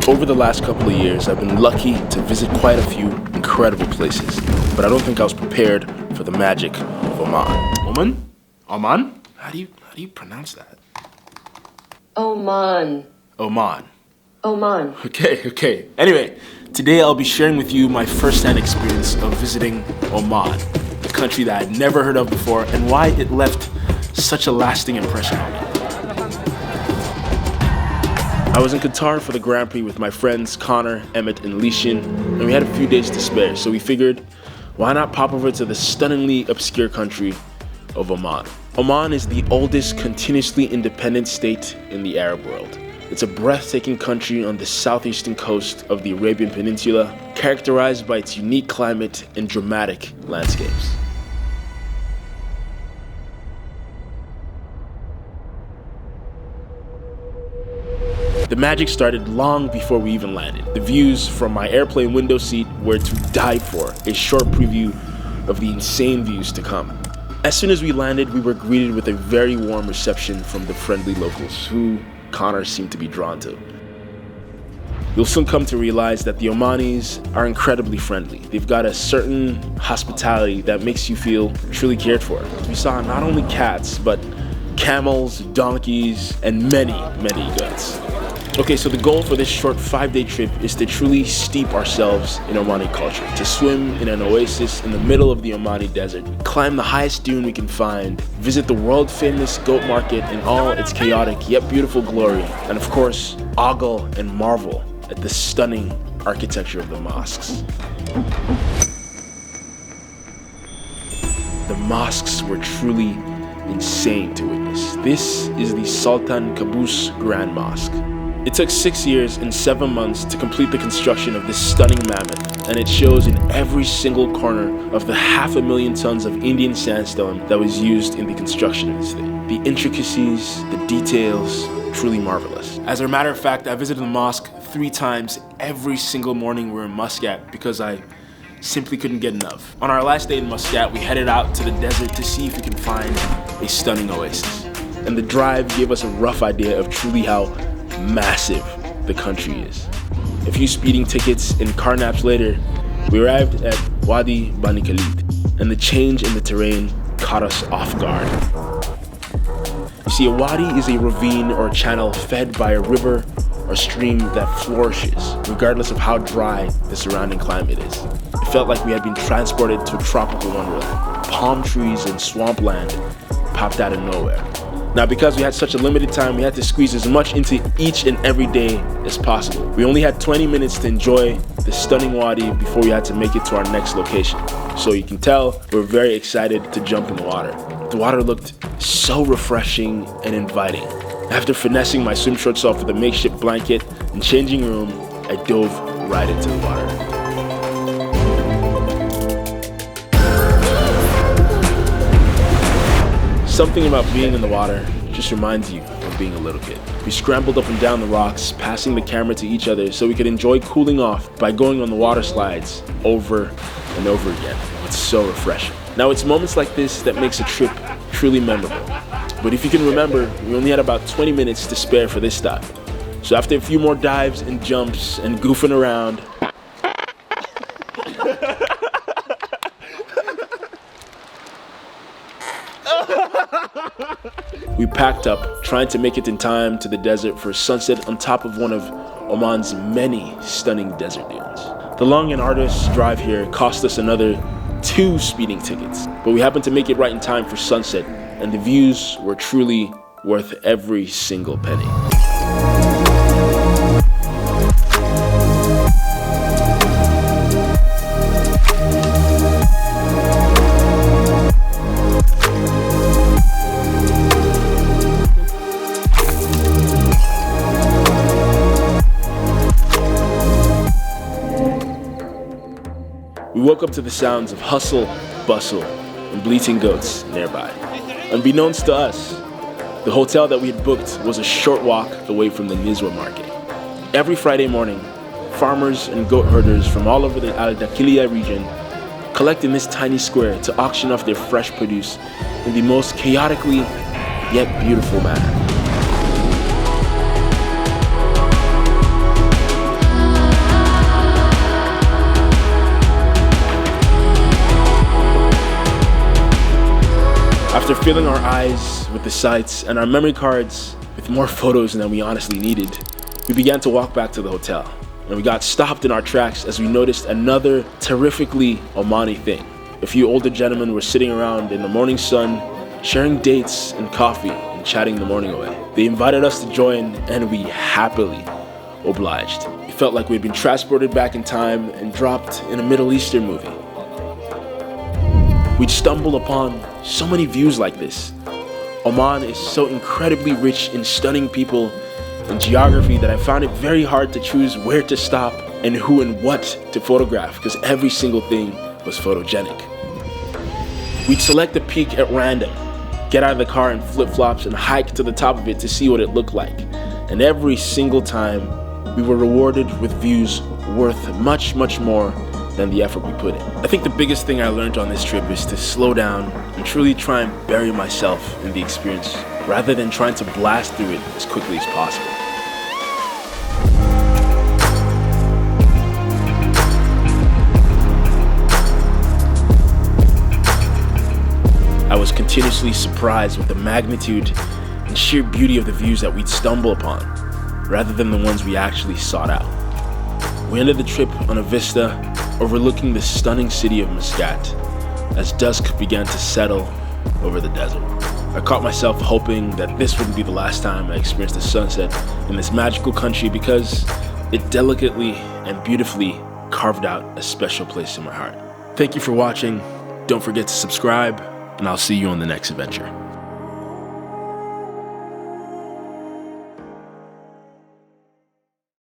Over the last couple of years, I've been lucky to visit quite a few incredible places, but I don't think I was prepared for the magic of Oman. Oman? Oman? How do you pronounce that? Oman. Oman. Oman. Okay. Anyway, today I'll be sharing with you my first-hand experience of visiting Oman, a country that I'd never heard of before, and why it left such a lasting impression on me. I was in Qatar for the Grand Prix with my friends Connor, Emmett, and Lishin, and we had a few days to spare, so we figured, why not pop over to the stunningly obscure country of Oman. Oman is the oldest continuously independent state in the Arab world. It's a breathtaking country on the southeastern coast of the Arabian Peninsula, characterized by its unique climate and dramatic landscapes. The magic started long before we even landed. The views from my airplane window seat were to die for, a short preview of the insane views to come. As soon as we landed, we were greeted with a very warm reception from the friendly locals, who Connor seemed to be drawn to. You'll soon come to realize that the Omanis are incredibly friendly. They've got a certain hospitality that makes you feel truly cared for. We saw not only cats, but camels, donkeys, and many goats. Okay, so the goal for this short 5-day trip is to truly steep ourselves in Omani culture, to swim in an oasis in the middle of the Omani desert, climb the highest dune we can find, visit the world-famous goat market in all its chaotic yet beautiful glory, and of course, ogle and marvel at the stunning architecture of the mosques. The mosques were truly insane to witness. This is the Sultan Qaboos Grand Mosque. It took 6 years and 7 months to complete the construction of this stunning mammoth, and it shows in every single corner of the 500,000 tons of Indian sandstone that was used in the construction of this thing. The intricacies, the details, truly marvelous. As a matter of fact, I visited the mosque 3 times every single morning we were in Muscat because I simply couldn't get enough. On our last day in Muscat, we headed out to the desert to see if we can find a stunning oasis. And the drive gave us a rough idea of truly how massive the country is. A few speeding tickets and car naps later, we arrived at Wadi Bani Khalid, and the change in the terrain caught us off guard. You see, a wadi is a ravine or channel fed by a river or stream that flourishes, regardless of how dry the surrounding climate is. It felt like we had been transported to a tropical wonderland. Palm trees and swampland popped out of nowhere. Now, because we had such a limited time, we had to squeeze as much into each and every day as possible. We only had 20 minutes to enjoy the stunning wadi before we had to make it to our next location. So you can tell we're very excited to jump in the water. The water looked so refreshing and inviting. After finessing my swim shorts off with a makeshift blanket and changing room, I dove right into the water. Something about being in the water just reminds you of being a little kid. We scrambled up and down the rocks, passing the camera to each other so we could enjoy cooling off by going on the water slides over and over again. It's so refreshing. Now, it's moments like this that makes a trip truly memorable. But if you can remember, we only had about 20 minutes to spare for this stop. So after a few more dives and jumps and goofing around, we packed up, trying to make it in time to the desert for sunset on top of one of Oman's many stunning desert dunes. The long and arduous drive here cost us another 2 speeding tickets, but we happened to make it right in time for sunset, and the views were truly worth every single penny. We woke up to the sounds of hustle, bustle, and bleating goats nearby. Unbeknownst to us, the hotel that we had booked was a short walk away from the Nizwa market. Every Friday morning, farmers and goat herders from all over the Al-Dakhiliya region collect in this tiny square to auction off their fresh produce in the most chaotically yet beautiful manner. filling our eyes with the sights and our memory cards with more photos than we honestly needed, we began to walk back to the hotel. And we got stopped in our tracks as we noticed another terrifically Omani thing. A few older gentlemen were sitting around in the morning sun, sharing dates and coffee and chatting the morning away. They invited us to join, and we happily obliged. It felt like we'd been transported back in time and dropped in a Middle Eastern movie. We'd stumbled upon so many views like this. Oman is so incredibly rich in stunning people and geography that I found it very hard to choose where to stop and who and what to photograph, because every single thing was photogenic. We'd select a peak at random, get out of the car in flip-flops and hike to the top of it to see what it looked like. And every single time, we were rewarded with views worth much, much more than the effort we put in. I think the biggest thing I learned on this trip is to slow down and truly try and bury myself in the experience rather than trying to blast through it as quickly as possible. I was continuously surprised with the magnitude and sheer beauty of the views that we'd stumble upon, rather than the ones we actually sought out. We ended the trip on a vista overlooking the stunning city of Muscat as dusk began to settle over the desert. I caught myself hoping that this wouldn't be the last time I experienced a sunset in this magical country, because it delicately and beautifully carved out a special place in my heart. Thank you for watching. Don't forget to subscribe, and I'll see you on the next adventure.